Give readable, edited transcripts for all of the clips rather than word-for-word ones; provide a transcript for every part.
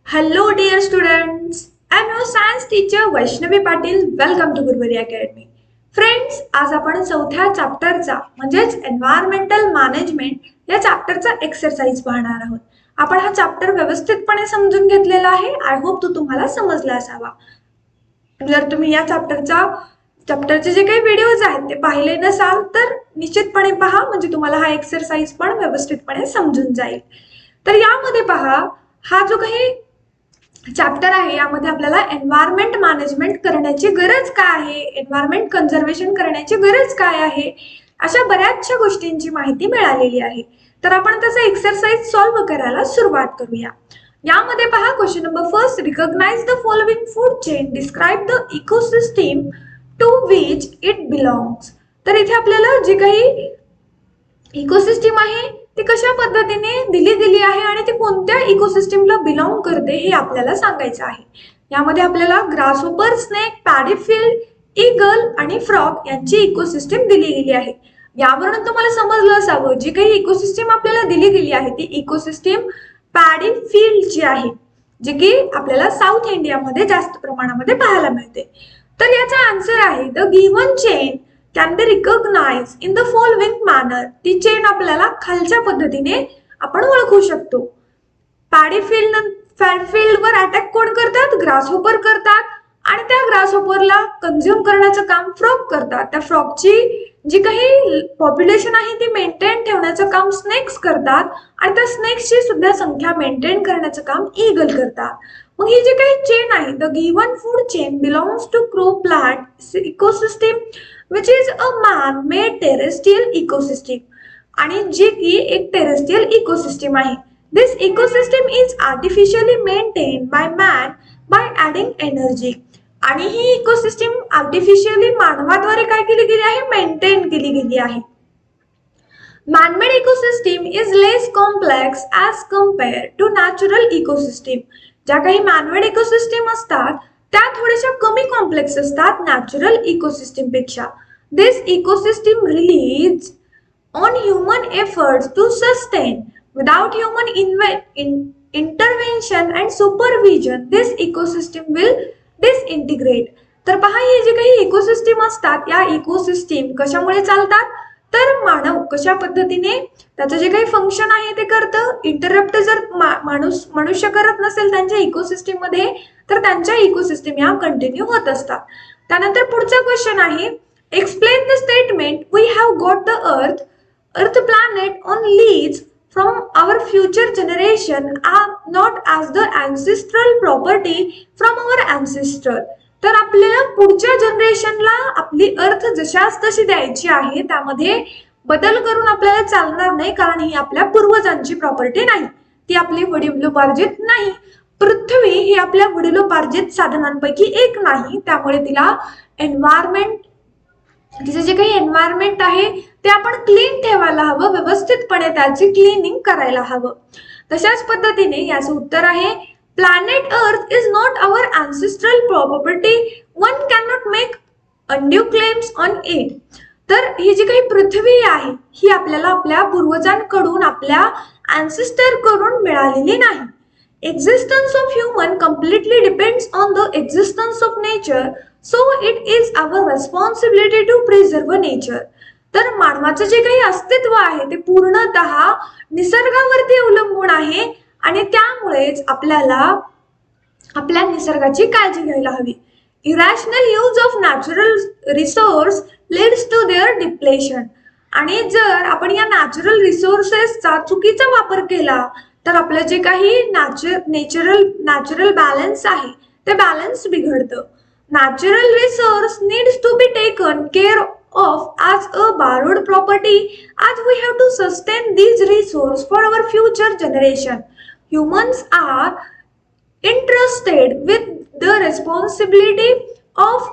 Hello, dear students. I'm your science teacher Vaishnavi Patil. Welcome to Guruvari Academy. Friends, आज आपण चौथ्या चॅप्टरचा म्हणजेच एन्व्हायरमेंटल मॅनेजमेंट या चॅप्टरचा एक्सरसाइज पाहणार आहोत. आपण हा चॅप्टर व्यवस्थितपणे समजून घेतलेला आहे. आय होप तो तुम्हाला समजला असावा. जर तुम्ही या चॅप्टरचे जे काही व्हिडिओज आहेत ते पाहिले नसाल तर निश्चितपणे पहा, म्हणजे तुम्हाला हा एक्सरसाइज पण व्यवस्थितपणे समजून जाईल. तर यामध्ये पहा, हा जो काही चॅप्टर आहे यामध्ये आपल्याला एन्व्हायरमेंट मॅनेजमेंट करण्याची गरज काय आहे, एन्व्हायरमेंट कन्झर्वेशन करण्याची गरज काय आहे, अशा बऱ्याचशा गोष्टींची माहिती मिळालेली आहे. तर आपण त्याचा एक्सरसाइज सॉल्व्ह करायला सुरुवात करूया. यामध्ये पहा, question number first, recognize the following food chain, describe the ecosystem to which it belongs. तर इथे आपल्याला जी काही इकोसिस्टम आहे ती कशा पद्धतीने दिली गेली आहे आणि ती कोणत्या इकोसिस्टमला बिलॉंग करते हे आपल्याला सांगायचं आहे. यामध्ये आपल्याला ग्रासहोपर, स्नेक, पॅडीफिल्ड, ईगल आणि फ्रॉग यांची इकोसिस्टम दिली गेली आहे. यावरून तुम्हाला समजलं असावं, जी काही इकोसिस्टम आपल्याला दिली गेली आहे ती इकोसिस्टम पॅडीफिल्डची आहे, जी की आपल्याला साऊथ इंडियामध्ये जास्त प्रमाणामध्ये पाहायला मिळते. तर याचा आन्सर आहे the given chain can be recognize in the following manner. ती चेन आपल्याला खालच्या पद्धतीने आपण ओळखू शकतो. पॅडीफिल्डवर अटॅक कोण करतात? ग्रासहोपर करतात, आणि त्या ग्रासहोपरला कंझ्युम करण्याचं काम फ्रॉग करतात. त्या फ्रॉगची जी काही पॉप्युलेशन आहे ती मेंटेन ठेवण्याचं काम स्नेक्स करतात, आणि त्या स्नेक्सची सुद्धा संख्या मेंटेन करण्याचं काम ईगल करतात. मग ही जी काही चेन आहे, the given food chain belongs to crop plant ecosystem which is a man made terrestrial ecosystem. आणि जी की एक टेरेस्ट्रियल इकोसिस्टम आहे. This ecosystem is artificially maintain by man by adding energy. आणि ही इकोसिस्टम आर्टिफिशियली मानवाद्वारे काय केली गेली आहे? मेंटेन केली गेली आहे. Man-made ecosystem is less complex as compared to natural ecosystem. ज्या काही मॅनमेड इकोसिस्टम असतात त्या थोड्याशा कमी कॉम्प्लेक्स असतात नॅचरल इकोसिस्टम पेक्षा. This ecosystem relies on human efforts to sustain. Without human intervention and supervision this ecosystem will disintegrate. तर पहा, हे जे काही इकोसिस्टम असतात या इकोसिस्टम कशामुळे चालतात? तर मानव कशा पद्धतीने त्याचं जे काही फंक्शन आहे ते करतं. इंटरप्ट जर मनुष्य करत नसेल त्यांच्या इकोसिस्टम मध्ये, तर त्यांच्या इकोसिस्टम या कंटिन्यू होत असतात. त्यानंतर पुढचा क्वेश्चन आहे, explain the statement we have got the earth planet on lease from our future generation not as the ancestral property from our ancestor. तर आपल्याला पुढच्या जनरेशनला आपली अर्थ जशाच तशी द्यायची आहे, त्यामध्ये बदल करून आपल्याला चालणार नाही, कारण ही आपल्या पूर्वजांची प्रॉपर्टी नाही, ती आपली वडिलोपार्जित नाही. पृथ्वी ही आपल्या वडिलोपार्जित साधनांपैकी एक नाही, त्यामुळे तिला एन्व्हायरमेंट, तिचे जे काही एन्व्हायरमेंट आहे ते आपण क्लीन ठेवायला हवं, व्यवस्थितपणे त्याची क्लिनिंग करायला हवं. तशाच पद्धतीने याचं उत्तर आहे, planet earth is not our ancestral property, one cannot make undue claims on it. तर ही जी काही पृथ्वी आहे ही आपल्याला आपल्या पूर्वजांकडून, आपल्या अँसेस्टर कडून मिळालेली नाही. Existence of human completely depends on the existence of nature, so it is our responsibility to preserve nature. तर मानवाचं जे काही अस्तित्व आहे ते पूर्णतः निसर्गावरती अवलंबून आहे, आणि त्यामुळेच आपल्याला आपल्या निसर्गाची काळजी घ्यायला हवी. Irrational use of natural resource leads to their depletion. आणि जर आपण या नॅचरल रिसोर्सेसचा चुकीचा वापर केला तर आपलं जे काही नॅचरल बॅलन्स आहे ते बॅलन्स बिघडतं. Natural resource needs to be taken care of as a borrowed property, as we have to sustain these resources for our future generation. Humans are entrusted with the responsibility of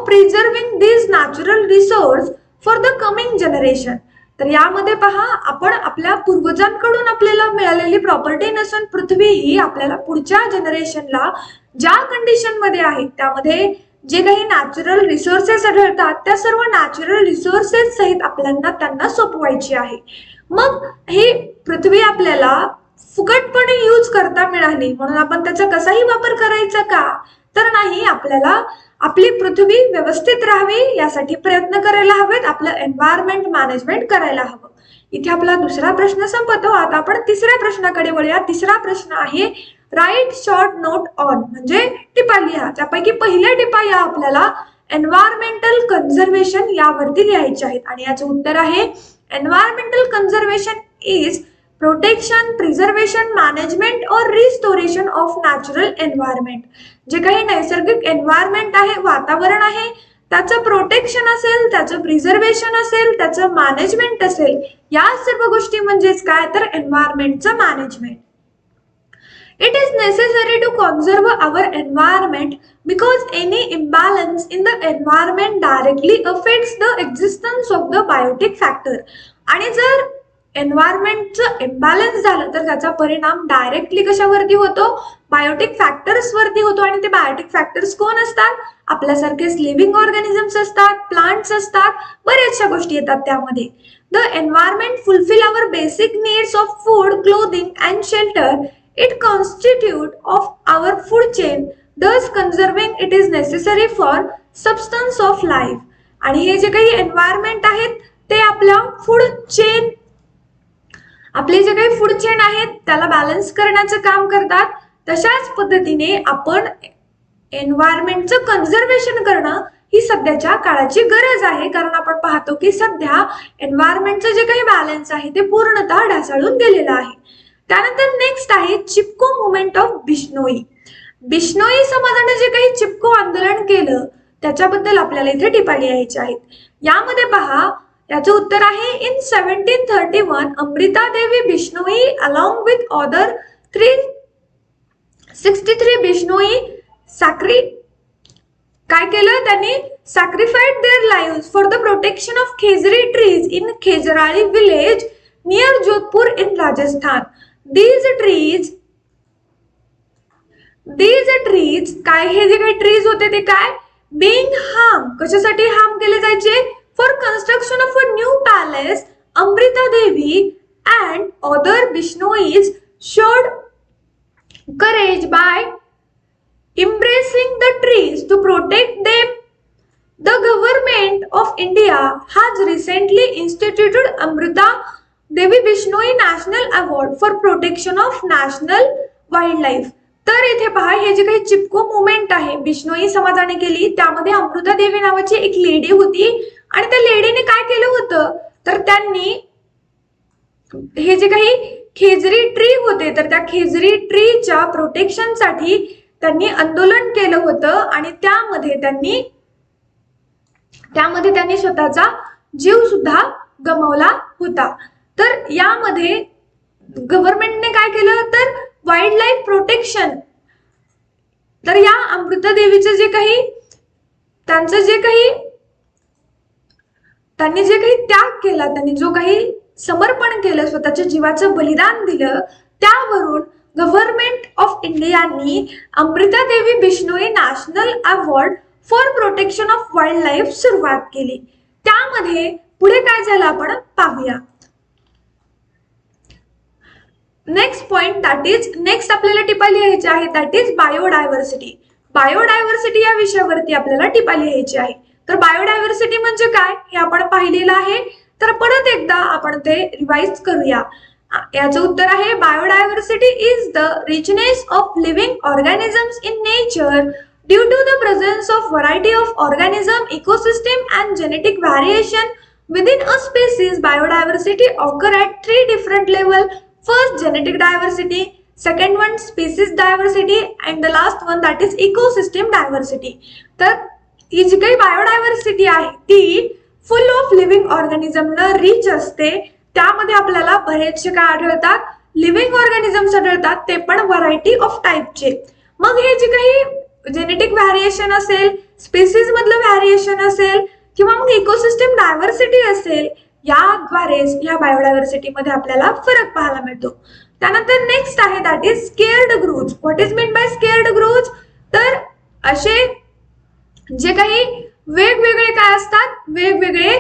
preserving these natural resources for the coming generation. तर यामध्ये पहा, आपण आपल्या पूर्वजांकडून आपल्याला मिळालेली property नसून पृथ्वी ही आपल्याला पुढच्या जनरेशनला ज्या कंडिशन मध्ये आहे त्यामध्ये जे काही नॅचरल रिसोर्सेस आढळतात त्या सर्व नॅचरल रिसोर्सेस सहित आपल्याला त्यांना सोपवायची आहे. मग ही पृथ्वी आपल्याला फुकटपणे यूज करता मिळाली म्हणून आपण त्याचा कसाही वापर करायचा का, तर नाही. आपल्याला आपली पृथ्वी व्यवस्थित राहावी यासाठी प्रयत्न करायला हवेत, आपलं एन्व्हायरमेंट मॅनेजमेंट करायला हवं. इथे आपला दुसरा प्रश्न संपतो. आता आपण तिसऱ्या प्रश्नाकडे वळूया. तिसरा प्रश्न आहे राईट शॉर्ट नोट ऑन, म्हणजे टिपा लिहा. त्यापैकी पहिल्या टिपा या आपल्याला एन्व्हायरमेंटल कन्झर्वेशन यावरती लिहायचे आहेत आणि याचं उत्तर आहे environmental conservation is protection, preservation, management और रिस्टोरेशन ऑफ नॅचरल एन्व्हायरमेंट. जे काही नैसर्गिक एन्व्हायरमेंट आहे, वातावरण आहे, त्याचं प्रोटेक्शन असेल, त्याचं प्रिझर्वेशन असेल, त्याचं मॅनेजमेंट असेल, या सर्व गोष्टी म्हणजेच काय, तर एन्व्हायरमेंटचं management. It is necessary to conserve our environment because any imbalance in the environment directly affects the existence of the biotic factor. आणि जर एन्व्हायरमेंटचं इम्बॅलन्स झालं तर त्याचा परिणाम डायरेक्टली कशावरती होतो, बायोटिक फॅक्टर्स वरती होतो. आणि ते बायोटिक फॅक्टर्स कोण असतात, आपल्यासारखेच लिव्हिंग ऑर्गॅनिझम्स असतात, प्लांट्स असतात, बऱ्याचशा गोष्टी येतात त्यामध्ये. The environment fulfill our basic needs of food, clothing and shelter. It constitute of our food chain, thus conserving it is necessary for substance of life. आणि हे जे काही एन्व्हायरमेंट आहेत ते आपल्या फूड चेन, आपले जे काही फूड चेन आहेत त्याला बॅलन्स करण्याचं काम करतात. तशाच पद्धतीने आपण एन्व्हायरमेंटचं कन्झर्वेशन करणं ही सध्याच्या काळाची गरज आहे, कारण आपण पाहतो की सध्या एन्व्हायरमेंटचं जे काही बॅलन्स आहे ते पूर्णतः ढासळून गेलेलं आहे. त्यानंतर नेक्स्ट आहे चिपको मुवमेंट ऑफ बिश्नोई. बिश्नोई समाजाने जे काही चिपको आंदोलन केलं त्याच्याबद्दल आपल्याला इथे टिपा लिहायच्या आहेत. यामध्ये पहा, याचं उत्तर आहे in 1731 Amrita Devi Bishnoi along with other 363 Bishnoi काय केलं त्यांनी, sacrificed their lives for the protection of khejri trees in Khejarli village near Jodhpur in Rajasthan. These trees काय, हे जे काही ट्रीज होते ते काय, being harm, कशासाठी हार्म केले जायचे, for construction of a new palace. Amrita Devi and other Bishnois showed courage by embracing the trees to protect them. The government of India has recently instituted Amrita देवी Bishnoi national award for protection of national wild life. तर इथे पहा, हे जे काही चिपको movement आहे बिश्नोई समाजाने केली त्यामध्ये अमृता देवी नावाची एक लेडी होती आणि त्या लेडीने काय केलं होतं, तर त्यांनी हे जे काही खेजरी ट्री होते तर त्या खेजरी ट्रीच्या प्रोटेक्शनसाठी त्यांनी आंदोलन केलं होतं आणि त्यामध्ये त्यांनी स्वतःचा जीव सुद्धा गमावला होता. तर यामध्ये गव्हर्नमेंटने काय केलं, तर वाईल्ड लाईफ प्रोटेक्शन. तर या अमृता देवीचं त्यांनी जे काही त्याग केला, त्यांनी जो काही समर्पण केलं, स्वतःच्या जीवाचं बलिदान दिलं, त्यावरून गव्हर्नमेंट ऑफ इंडियानी Amruta Devi Bishnoi national award for protection of wild life सुरुवात केली. त्यामध्ये पुढे काय झालं आपण पाहूया. नेक्स्ट पॉइंट नेक्स्ट आपल्याला टिपा लिहायची आहे, दॅट इज बायोडायव्हर्सिटी. बायोडायव्हर्सिटी या विषयावरती आपल्याला टिपा लिहायची आहे. तर बायोडायव्हर्सिटी म्हणजे काय हे आपण पाहिलेलं आहे, तर परत एकदा आपण ते रिवाइज करूया. याचं उत्तर आहे biodiversity is the richness of living organisms in nature due to the presence of variety of organism, ecosystem and genetic variation within a species. Biodiversity occur at 3 different levels. First, genetic diversity, second one species diversity, and the last one that is ecosystem diversity. तर ही जी काही biodiversity आहे ती फुल of living organism न rich असते. त्यामध्ये आपल्याला बरेचसे काय आढळतात, लिव्हिंग ऑर्गॅनिझम्स आढळतात, ते पण व्हरायटी ऑफ टाईपचे. मग हे जे काही जेनेटिक व्हॅरिएशन असेल, स्पीसीज मधलं व्हॅरिएशन असेल किंवा मग इकोसिस्टम डायव्हर्सिटी असेल, याद्वारेच या बायोडायव्हर्सिटी मध्ये आपल्याला फरक पाहायला मिळतो. त्यानंतर नेक्स्ट आहे that is scared growth. What is mean by scared growth, तर असे जे काही वेगवेगळे काय असतात, वेगवेगळे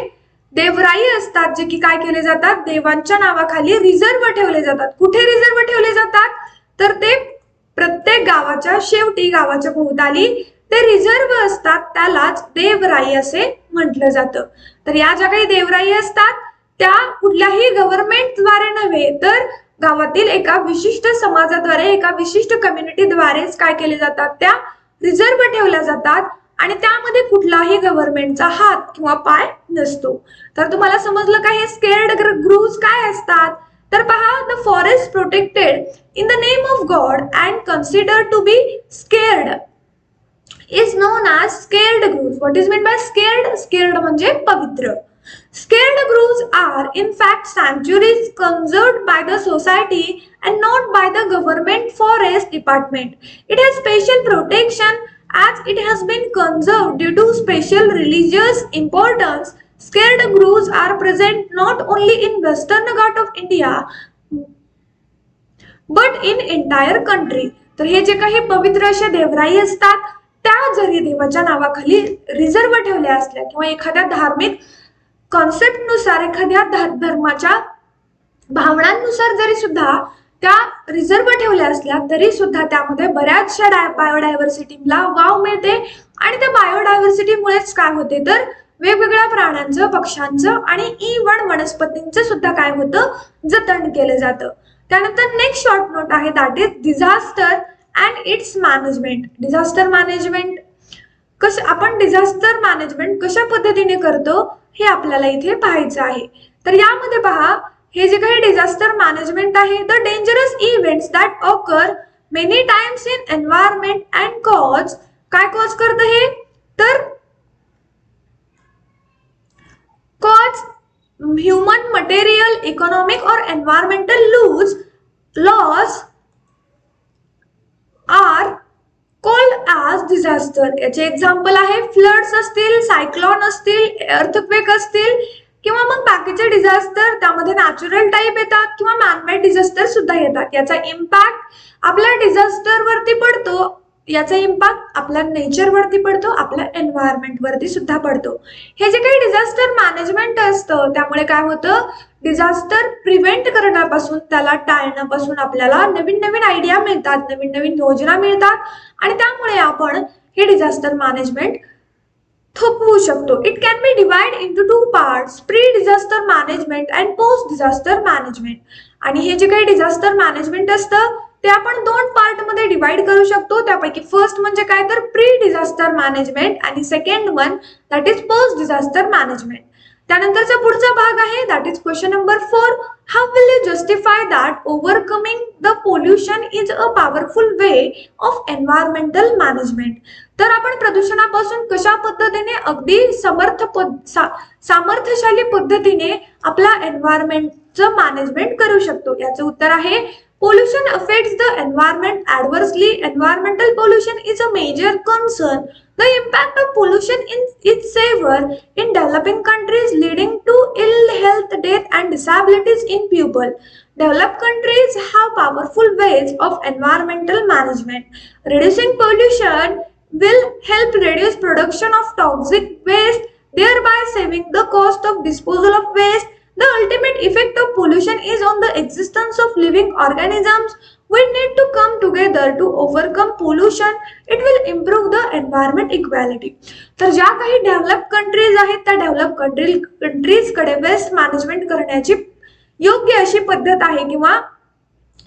देवराई असतात जे की काय केले जातात, देवांच्या नावाखाली रिझर्व ठेवले जातात. कुठे रिझर्व ठेवले जातात, तर ते प्रत्येक गावाच्या शेवटी, गावाच्या भोवताली ते रिझर्व असतात, त्यालाच देवराई असे म्हटलं जातं. तर या ज्या काही देवराई असतात त्या कुठल्याही गव्हर्नमेंटद्वारे नव्हे, तर गावातील एका विशिष्ट समाजाद्वारे, एका विशिष्ट कम्युनिटीद्वारेच काय केले जातात, त्या रिझर्व ठेवल्या जातात आणि त्यामध्ये कुठलाही गव्हर्नमेंटचा हात किंवा पाय नसतो. तर तुम्हाला समजलं का हे स्केर्ड ग्रूव्स काय असतात? तर पहा, the forest protected in the name of God and consider to be sacred is known as scared groves. What is meant by scared? Scared म्हणजे पवित्र. Scared groves are in fact sanctuaries conserved by the society and not by the government forest department. It has special protection as it has been conserved due to special religious importance. Scared groves are present not only in Western Ghat of India but in entire country. तर हे जे काही पवित्र अशा देवराई असतात त्या जरी देवाच्या नावाखाली रिझर्व ठेवल्या असल्या किंवा एखाद्या धार्मिक कॉन्सेप्ट नुसार, एखाद्या धर्माच्या भावनांनुसार जरी सुद्धा त्या रिझर्व ठेवल्या असल्या तरी सुद्धा त्यामध्ये बऱ्याचशा बायोडायव्हर्सिटीला वाव मिळते आणि त्या बायोडायव्हर्सिटीमुळेच काय होते, तर वेगवेगळ्या प्राण्यांचं, पक्ष्यांचं आणि इव्हन वनस्पतींचं सुद्धा काय होतं, जतन केलं जातं. त्यानंतर नेक्स्ट शॉर्ट नोट आहे, that is disaster and it's management. Disaster management आपण डिझास्टर मॅनेजमेंट कशा पद्धतीने करतो हे आपल्याला इथे पाहायचं आहे. तर यामध्ये पहा, हे जे काही डिझास्टर मॅनेजमेंट आहे, the dangerous events that occur many times in environment and cause, काय कॉज करतं हे, तर कॉज ह्युमन, मटेरियल, इकॉनॉमिक और environmental loss are called as disaster. याचे एक्झाम्पल आहे फ्लड्स असतील, सायक्लॉन असतील, अर्थक्वेक असतील किंवा मग बाकीचे डिझास्टर, त्यामध्ये नॅचरल टाईप येतात किंवा मॅनमेड डिझास्टर सुद्धा येतात. याचा इम्पॅक्ट आपल्या डिझास्टर वरती पडतो, याचा इम्पॅक्ट आपल्या नेचर वरती पडतो, आपल्या एन्व्हायरमेंट वरती सुद्धा पडतो. हे जे काही डिझास्टर मॅनेजमेंट असतं त्यामुळे काय होतं, डिझास्टर प्रिव्हेंट करण्यापासून, त्याला टाळण्यापासून आपल्याला नवीन नवीन आयडिया मिळतात, नवीन नवीन योजना मिळतात आणि त्यामुळे आपण हे डिझास्टर मॅनेजमेंट थोपवू शकतो. It can be divide into 2 parts, pre disaster management and post disaster management. आणि हे जे काही डिझास्टर मॅनेजमेंट असतं ते आपण 2 पार्ट मध्ये डिवाइड करू शकतो. त्यापैकी फर्स्ट म्हणजे काय, तर प्री डिझास्टर मॅनेजमेंट आणि second one that is post disaster management. त्यानंतरचा पुढचा भाग आहे, that is question number 4. How will you justify that overcoming the pollution is a powerful way of environmental management. तर आपण प्रदूषणापासून कशा पद्धतीने अगदी सामर्थ्यशाली पद्धतीने आपला एन्व्हायरमेंटचं मॅनेजमेंट करू शकतो. याचं उत्तर आहे, pollution affects the environment adversely. Environmental pollution is a major concern. The impact of pollution is severe in developing countries, leading to ill health, death and disabilities in people. Developed countries have powerful ways of environmental management. Reducing pollution will help reduce production of toxic waste, thereby saving the cost of disposal of waste. The ultimate effect of pollution is on the existence of living organisms. We need to come together to overcome pollution. It will improve the environment equality. तर ज्या काही develop countries आहेत त्या develop countries कडे waste management करण्याची योग्य अशी पद्धत आहे किंवा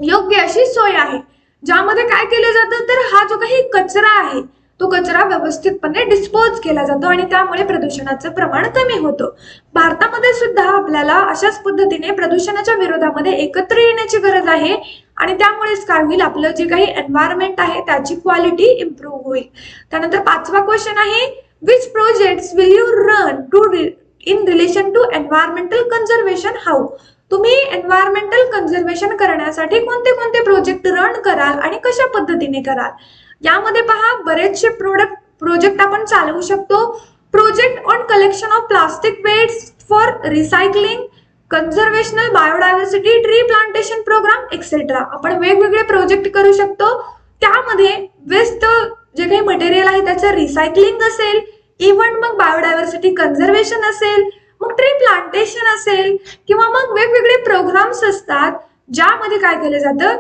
योग्य अशी सोय आहे, ज्यामध्ये काय केले जातं, तर हा जो काही कचरा आहे तो कचरा व्यवस्थितपणे डिस्पोज केला जातो आणि त्यामुळे प्रदूषणाचं प्रमाण कमी होतं. भारतामध्ये सुद्धा आपल्याला अशाच पद्धतीने प्रदूषणाच्या विरोधामध्ये एकत्र येण्याची गरज आहे आणि त्यामुळेच काय होईल, आपलं जे काही एन्व्हायरमेंट आहे त्याची क्वालिटी इम्प्रूव्ह होईल. त्यानंतर 5वा क्वेश्चन आहे, which projects will you run to in relation to environmental conservation. How, तुम्ही एन्व्हायरमेंटल कन्झर्वेशन करण्यासाठी कोणते कोणते प्रोजेक्ट रन कराल आणि कशा पद्धतीने कराल. यामध्ये पहा, बरेचसे प्रोजेक्ट आपण चालवू शकतो. Project on collection of plastic waste for recycling, conservational biodiversity, tree plantation program etcetera. आपण वेगवेगळे प्रोजेक्ट करू शकतो. त्यामध्ये वेस्ट जे काही मटेरियल आहे त्याचं रिसायकलिंग असेल, इव्हन मग बायोडायव्हर्सिटी कन्झर्वेशन असेल, मग ट्री प्लांटेशन असेल किंवा मग वेगवेगळे प्रोग्राम्स असतात ज्यामध्ये काय केलं जातं,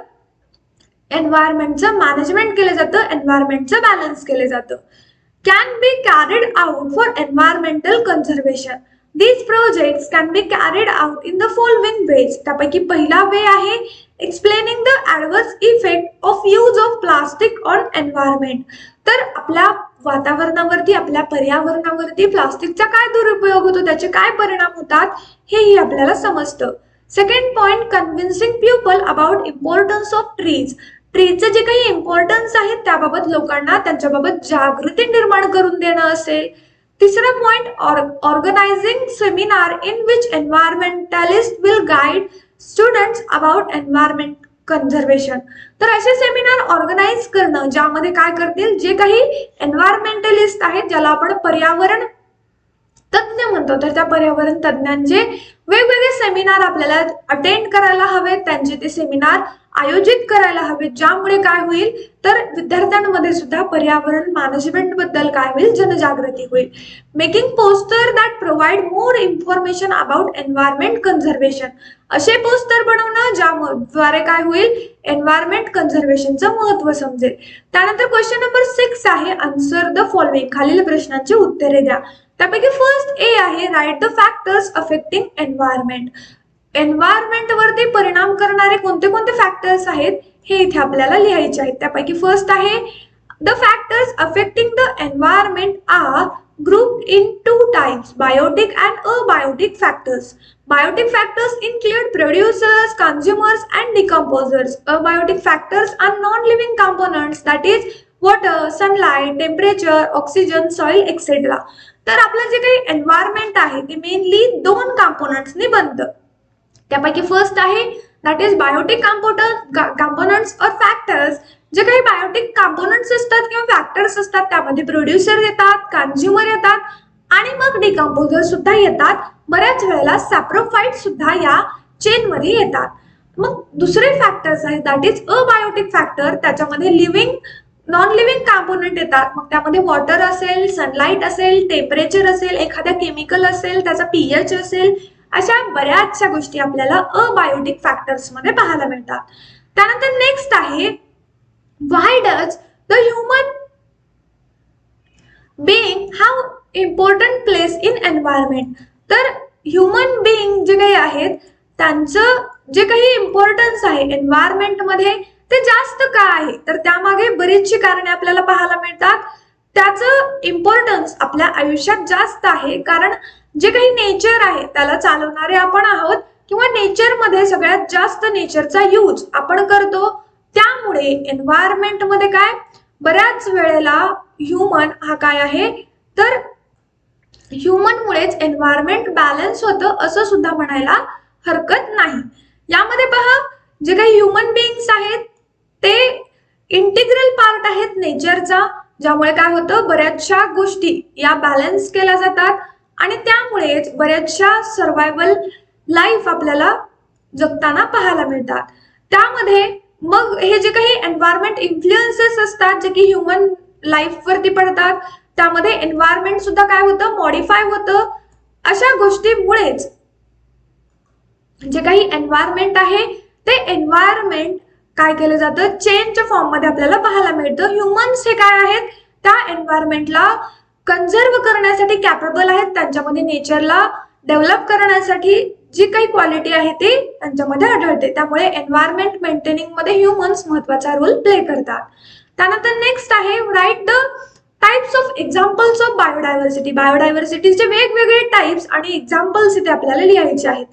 एन्व्हायरमेंटचं मॅनेजमेंट केलं जातं, एन्व्हायरमेंटचं बॅलन्स केलं जातं. Can be carried out for environmental conservation. These projects can be carried out in the following ways. त्यापैकी पहिला वे आहे explaining the adverse effect of use of plastic on environment. तर आपल्या वातावरणावरती, आपल्या पर्यावरणावरती प्लास्टिकचा काय दुरुपयोग होतो, त्याचे काय परिणाम होतात हेही आपल्याला समजतं. Second point, convincing people about importance of trees. ट्रीचे जे काही इम्पॉर्टन्स आहेत त्याबाबत लोकांना त्यांच्याबाबत जागृती निर्माण करून देणं असेल. तिसरा point, organising seminar in which environmentalist will guide students about environment conservation. तर असे सेमिनार ऑर्गनाईज करणं ज्यामध्ये काय करतील, जे काही एन्व्हायरमेंटलिस्ट आहेत ज्याला आपण पर्यावरण तज्ञ म्हणतो, तर त्या पर्यावरण तज्ञांचे वेगवेगळे सेमिनार आपल्याला अटेंड करायला हवेत, त्यांचे ते सेमिनार आयोजित करायला हवेत, ज्यामुळे काय होईल तर विद्यार्थ्यांमध्ये सुद्धा पर्यावरण मॅनेजमेंट बद्दल काय होईल, जनजागृती होईल. Making poster that provide more information about environment conservation. असे पोस्टर बनवणं ज्याद्वारे काय होईल, एन्व्हायरमेंट कन्झर्वेशनचं महत्व समजेल. त्यानंतर क्वेश्चन नंबर 6 आहे, आन्सर द फॉलोइंग. खालील प्रश्नांची उत्तरे द्या. त्यापैकी फर्स्ट ए आहे, right the factors affecting environment. Environment वरती परिणाम करणारे कोणते कोणते फॅक्टर्स आहेत हे इथे आपल्याला लिहायचे आहेत. त्यापैकी फर्स्ट आहे, the factors affecting the environment are grouped in two types, biotic and abiotic factors. Biotic factors include producers, consumers and decomposers. Abiotic factors are non-living components, that is water, sunlight, temperature, oxygen, soil, etc. तर आपलं जे काही environment आहे ते mainly दोन कंपोनेंट्सनी बनतं. त्यापैकी first आहे दॅट इज बायोटिक कंपोनेंट्स और फॅक्टर्स. जे काही बायोटिक कंपोनेंट्स असतात किंवा फॅक्टर्स असतात त्यामध्ये प्रोड्युसर येतात, कन्झ्युमर येतात आणि मग डिकम्पोजर सुद्धा येतात. बऱ्याच वेळेला सॅप्रोफाइट सुद्धा या चेन मध्ये येतात. मग दुसरे फॅक्टर्स आहेत दॅट इज अबायोटिक फॅक्टर. त्याच्यामध्ये लिव्हिंग, नॉन लिव्हिंग कंपोनेंट येतात. मग त्यामध्ये वॉटर असेल, सनलाइट असेल, टेम्परेचर असेल, एखाद्या केमिकल असेल, त्याचा पीएच असेल, अशा बऱ्याचशा गोष्टी आपल्याला अबायोटिक फॅक्टर्स मध्ये पाहायला मिळतात. त्यानंतर नेक्स्ट आहे, why does the human being have important place in environment. तर ह्युमन बीइंग जे काही आहेत त्यांचं जे काही इम्पॉर्टन्स आहे एन्व्हायरमेंट मध्ये ते जास्त का आहे, तर त्यामागे बरीचशी कारणे आपल्याला पाहायला मिळतात. त्याचं इम्पॉर्टन्स आपल्या आयुष्यात जास्त आहे कारण जे काही नेचर आहे त्याला चालवणारे आपण आहोत किंवा नेचर मध्ये सगळ्यात जास्त नेचरचा यूज आपण करतो. त्यामुळे एन्व्हायरमेंट मध्ये काय बऱ्याच वेळेला ह्युमन हा काय आहे तर ह्युमन मुळेच एन्व्हायरमेंट बॅलन्स होतं असं सुद्धा म्हणायला हरकत नाही. यामध्ये पहा जे काही ह्युमन बीइंग्स आहेत ते इंटिग्रल पार्ट आहेत नेचरचा, ज्यामुळे काय होतं बऱ्याचशा गोष्टी या बॅलन्स केल्या जातात आणि त्यामुळेच बऱ्याचशा सर्व्हायव्हल लाईफ आपल्याला जगताना पाहायला मिळतात. त्यामध्ये मग हे जे काही एन्व्हायरमेंट इन्फ्लुएन्सेस असतात जे की ह्युमन लाईफ वरती पडतात त्यामध्ये एन्व्हायरमेंट सुद्धा काय होतं मॉडिफाय होतं. अशा गोष्टीमुळेच जे काही एन्व्हायरमेंट आहे ते एन्व्हायरमेंट काय केलं जातं चेंजच्या फॉर्म मध्ये आपल्याला पाहायला मिळतं. ह्युमन्स हे काय आहेत त्या एन्व्हायरमेंटला कन्झर्व करण्यासाठी कॅपेबल आहेत, त्यांच्यामध्ये नेचरला डेव्हलप करण्यासाठी जी काही क्वालिटी आहे ते त्यांच्यामध्ये आढळते. त्यामुळे एन्व्हायरमेंट मेंटेनिंग मध्ये ह्युमन्स महत्त्वाचा रोल प्ले करतात. त्यानंतर नेक्स्ट आहे right the types of examples of biodiversity. बायोडायव्हर्सिटीचे वेगवेगळे टाइप्स आणि एक्झाम्पल्स इथे आपल्याला लिहायचे आहेत.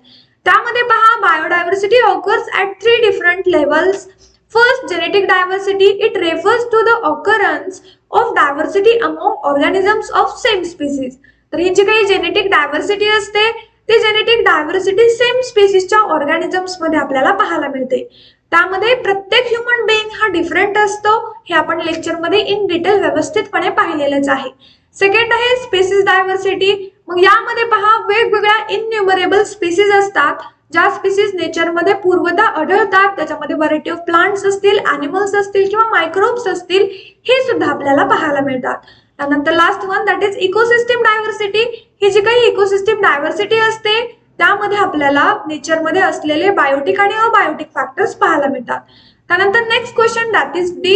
त्यामध्ये पहा biodiversity occurs at 3 different levels. First, genetic diversity. It refers to the occurrence of diversity among organisms of same species. तर ही जी काही जेनेटिक डायव्हर्सिटी असते ती जेनेटिक डायव्हर्सिटी सेम स्पीसीजच्या ऑर्गॅनिझम्स मध्ये आपल्याला पाहायला मिळते. त्यामध्ये प्रत्येक ह्युमन बीइंग हा डिफरंट असतो हे आपण लेक्चरमध्ये इन डिटेल व्यवस्थितपणे पाहिलेलंच आहे. सेकंड आहे स्पीसीज डायव्हर्सिटी. मग यामध्ये पहा वेगवेगळ्या इनन्युमरेबल स्पीसीज असतात ज्या स्पीसीज नेचरमध्ये पूर्वतः आढळतात. त्याच्यामध्ये व्हरायटी ऑफ प्लांट्स असतील, ॲनिमल्स असतील किंवा मायक्रोब्स असतील हे सुद्धा आपल्याला पाहायला मिळतात. त्यानंतर last one that is ecosystem diversity. ही जी काही इकोसिस्टीम डायव्हर्सिटी असते त्यामध्ये आपल्याला नेचरमध्ये असलेले बायोटिक आणि अबायोटिक फॅक्टर्स पाहायला मिळतात. त्यानंतर next question that is D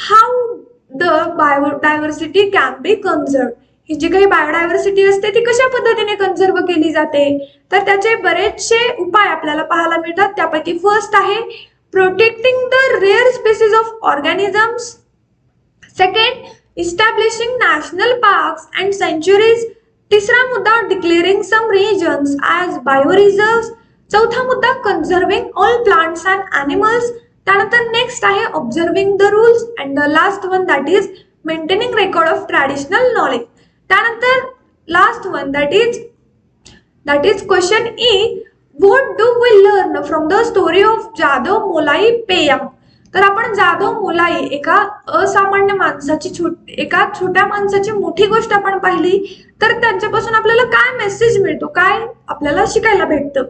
how the biodiversity can be conserve. ही जी काही बायोडायव्हर्सिटी असते ती कशा पद्धतीने कन्झर्व केली जाते, तर त्याचे बरेचसे उपाय आपल्याला पाहायला मिळतात. त्यापैकी फर्स्ट आहे protecting the rare species of organisms. Second, establishing national parks and sanctuaries. तिसरा मुद्दा declaring some regions as bio reserves. चौथा मुद्दा conserving all plants and animals. त्यानंतर नेक्स्ट आहे observing the rules and the last one that is maintaining record of traditional knowledge. त्यानंतर last one that is question E, what do we learn from the story of Jadav Molai Payeng. तर आपण जाधव मोलाई एका असामान्य माणसाची एका छोट्या माणसाची मोठी गोष्ट आपण पाहिली, तर त्यांच्यापासून आपल्याला काय मेसेज मिळतो, काय आपल्याला शिकायला भेटतं.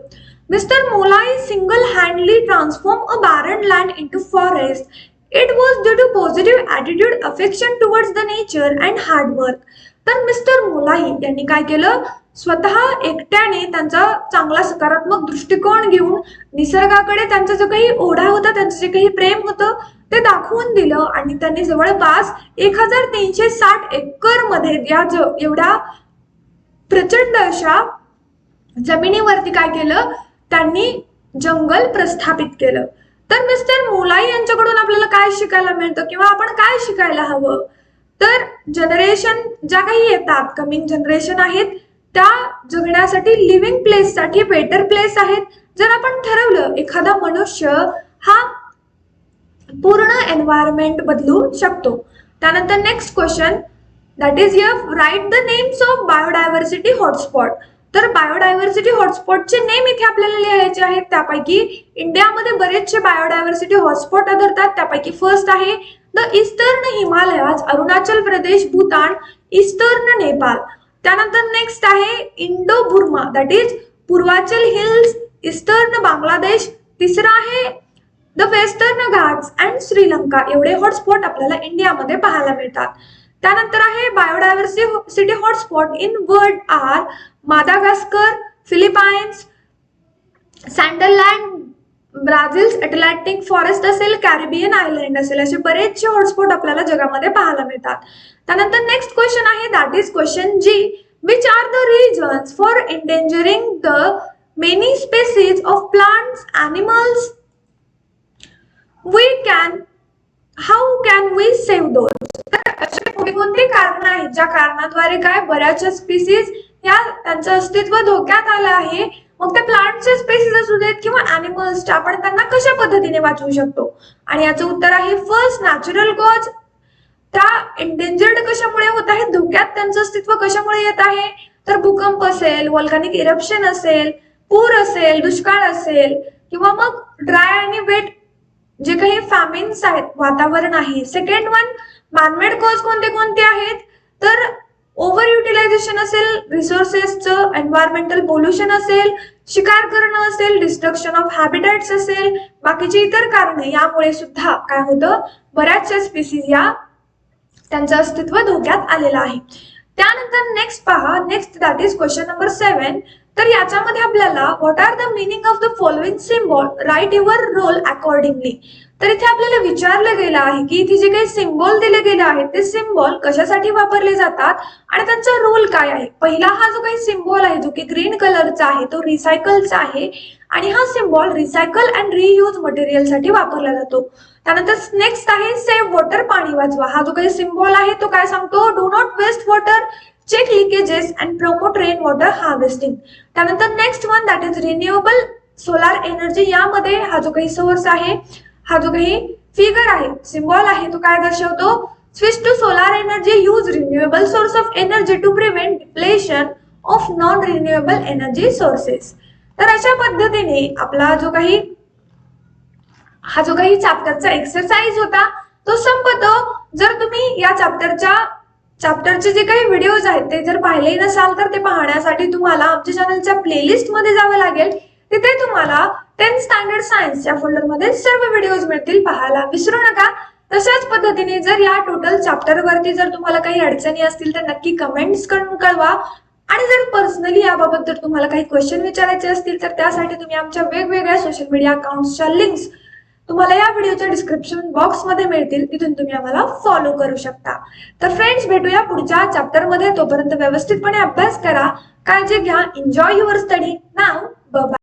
Mr. Molai single-handedly transformed a barren land into forest. It was due to positive attitude, affection towards the nature and hard work. तर मिस्टर मोलाई यांनी काय केलं, स्वतः एकट्याने त्यांचा चांगला सकारात्मक दृष्टिकोन घेऊन निसर्गाकडे त्यांचा जो काही ओढा होता, त्यांचं जे काही प्रेम होतं ते दाखवून दिलं आणि त्यांनी जवळपास 1360 एकर मध्ये एवढ्या प्रचंड अशा जमिनीवरती काय केलं, त्यांनी जंगल प्रस्थापित केलं. तर मिस्टर मोलाई यांच्याकडून आपल्याला काय शिकायला मिळतं किंवा आपण काय शिकायला हवं, तर जनरेशन ज्या काही येतात, कमिंग जनरेशन आहेत, त्या जगण्यासाठी लिव्हिंग प्लेस साठी बेटर प्लेस आहेत. जर आपण ठरवलं एखादा मनुष्य हा पूर्ण एन्व्हायरमेंट बदलू शकतो. त्यानंतर next question that is write the names of biodiversity hotspot. तर बायोडायव्हर्सिटी हॉटस्पॉटचे नेम इथे आपल्याला लिहायचे आहेत. त्यापैकी इंडियामध्ये बरेचसे बायोडायव्हर्सिटी हॉटस्पॉट आढळतात. त्यापैकी फर्स्ट आहे the eastern Himalayas, Arunachal Pradesh, Bhutan, eastern Nepal. त्यानंतर नेक्स्ट आहे Indo Burma, that is Purvachal hills, eastern Bangladesh. तिसरा आहे the western Ghats and Sri. एवढे हॉटस्पॉट आपल्याला इंडियामध्ये पाहायला मिळतात. त्यानंतर आहे biodiversity hotspot in world are Madagascar, Philippines, Sundaland, Brazil Atlantic forest असेल, कॅरिबियन आयलँड असेल, असे बरेचसे हॉटस्पॉट आपल्याला जगामध्ये पाहायला मिळतात. त्यानंतर नेक्स्ट क्वेश्चन आहे that is question G, which R the reasons for endangering the many species of plants animals. How can we save those. तर असे कोणते कारण आहेत ज्या कारणाद्वारे काय बऱ्याचशा स्पीसीज या त्यांचं अस्तित्व धोक्यात आलं आहे. मग त्या प्लांटचे स्पेसीज असू देत किंवा ॲनिमल्सचे, आपण त्यांना कशा पद्धतीने वाचवू शकतो. आणि याचं उत्तर आहे फर्स्ट नॅचरल कॉज. त्या एंडेंजर्ड कशामुळे होत आहे, धोक्यात त्यांचं अस्तित्व कशामुळे येत आहे, तर भूकंप असेल, व्हॉल्कॅनिक इरप्शन असेल, पूर असेल, दुष्काळ असेल किंवा मग ड्राय आणि वेट जे काही फॅमिन्स आहेत, वातावरण आहे. सेकंड वन मॅनमेड कॉज कोणते आहेत, तर ओव्हर युटिलायझेशन असेल रिसोर्सेसचं, एन्व्हायरमेंटल पोल्युशन असेल, शिकार करणं असेल, डिस्ट्रक्शन ऑफ हॅबिटॅट्स असेल, बाकीची इतर कारणे. यामुळे सुद्धा काय होतं, बऱ्याचशा स्पीसीज या त्यांचं अस्तित्व धोक्यात आलेलं आहे. त्यानंतर नेक्स्ट पहा, next that is question number 7. तर याच्यामध्ये आपल्याला what are the meaning of the following symbol, write your role accordingly. तर इथे आपल्याला विचारलं गेलं आहे की इथे जे काही सिम्बॉल दिले गेले आहेत ते सिम्बॉल कशासाठी वापरले जातात आणि त्यांचा रोल काय आहे. पहिला हा जो काही सिम्बॉल आहे जो की ग्रीन कलरचा आहे तो रिसायकलचा आहे आणि हा symbol recycle and reuse material साठी वापरला जातो. त्यानंतर नेक्स्ट आहे सेव्ह वॉटर, पाणी वाचवा. हा जो काही सिम्बॉल आहे तो काय सांगतो, do not waste water, check leakages and promote rain water harvesting. त्यानंतर next one that is renewable solar energy. यामध्ये हा जो काही सोर्स आहे, हा जो काही फिगर आहे, सिम्बॉल आहे, तो काय दर्शवतो, switch to solar energy, use renewable source of energy to prevent depletion of non renewable energy sources. तर अशा पद्धतीने आपला जो काही चॅप्टरचा एक्सरसाइज होता तो संपतो. जर तुम्ही या चॅप्टरचे जे काही व्हिडिओज आहेत ते जर पाहिले नसाल तर ते पाहण्यासाठी तुम्हाला आमच्या चॅनलच्या प्लेलिस्ट मध्ये जावं लागेल. तिथे तुम्हाला 10th स्टँडर्ड सायन्स या फोल्डर मध्ये सर्व व्हिडिओज मिळतील, पाहायला विसरू नका. तशाच पद्धतीने जर या टोटल चॅप्टर वरती जर तुम्हाला काही अडचणी असतील तर नक्की कमेंट्स करून कळवा. आणि जर पर्सनली याबाबत जर तुम्हाला काही क्वेश्चन विचारायचे असतील तर त्यासाठी तुम्ही आमच्या वेगवेगळ्या सोशल मीडिया अकाउंट्सच्या लिंक्स तुम्हाला या व्हिडिओच्या डिस्क्रिप्शन बॉक्समध्ये मिळतील, तिथून तुम्ही आम्हाला फॉलो करू शकता. तर फ्रेंड्स, भेटूया पुढच्या चॅप्टरमध्ये. तोपर्यंत व्यवस्थितपणे अभ्यास करा, काळजी घ्या. Enjoy your study. Now bye.